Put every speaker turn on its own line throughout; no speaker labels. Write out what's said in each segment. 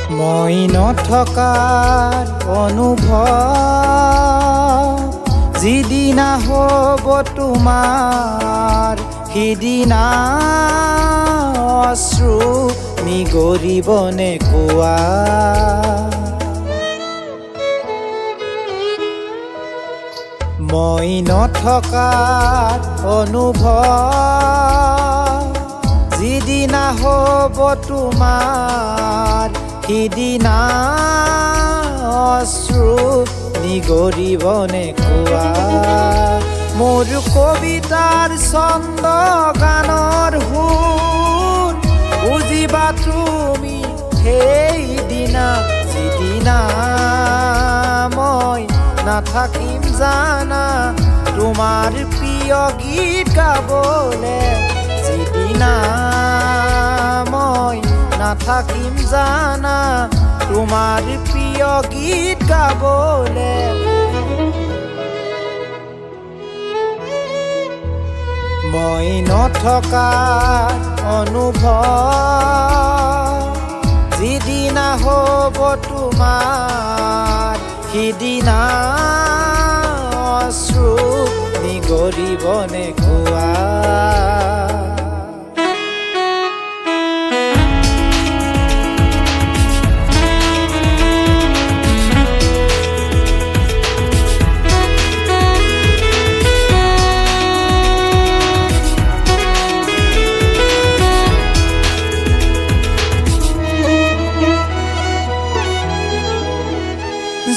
মই নথকাৰ অনুভৱ যিদিনা হ'ব তোমাৰ সিদিনা অশ্ৰু নিগৰিবনে কোৱা। মই নথকাৰ অনুভৱ যিদিনা হ'ব তোমাৰ সিদিনা অশ্ৰু নিগৰিবনে কোৱা। মোৰ কবিতাৰ ছন্দ গানৰ সুৰ বুজিবা তুমি সেইদিনা যিদিনা মই নাথাকিম জানা তোমাৰ প্ৰিয় গীত গাবলে। যিদিনা মই নাথাকিম জানা তোমাৰ প্ৰিয় গীত গাবলে। মই নথকাৰ অনুভৱ যিদিনা হ'ব তোমাৰ সিদিনা অশ্ৰু নিগৰিবনে কোৱা।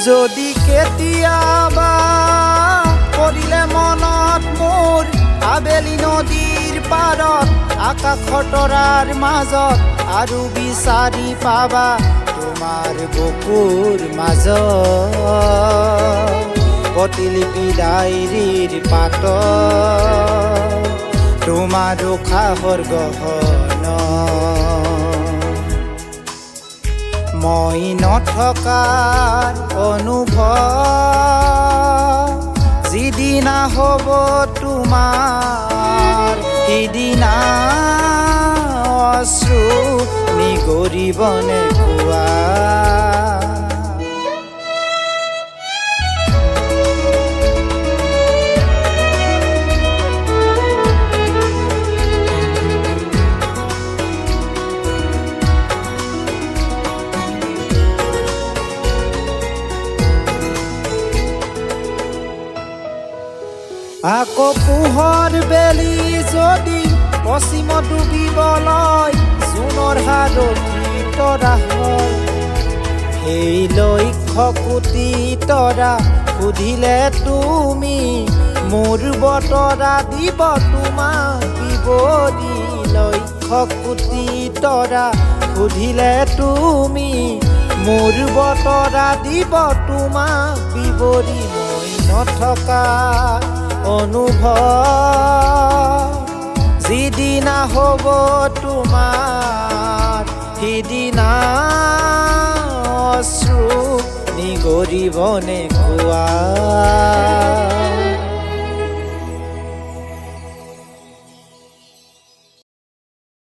যদি কেতিয়াবা পৰিলে মনত মোৰ আবেলি নদীৰ পাৰত আকাশৰ তৰাৰ মাজত আৰু বিচাৰি পাবা তোমাৰ বুকুৰ মাজত প্ৰতিলিপি ডায়েৰীৰ পাতত তোমাৰ উশাহৰ গহন। মই নথকাৰ অনুভৱ যিদিনা হ'ব তোমাৰ সিদিনা অশ্ৰু নিগৰিবনে কোৱা। আকৌ পোহৰ বেলি যদি পশ্চিমত ডুবিবলৈ জোনৰ হাৰতি তৰা হয় সেই লক্ষ্য কোটি তৰা সুধিলে তুমি মোৰ বতৰা দিব তোমাক বিৱৰি। লক্ষ্য কোটি তৰা সুধিলে তুমি মোৰ বতৰা দিব তোমাক বিৱৰি। মই নথকা অনুভৱ যিদিনা হ'ব তোমাৰ সিদিনা অশ্ৰু নিগৰিবনে কোৱা।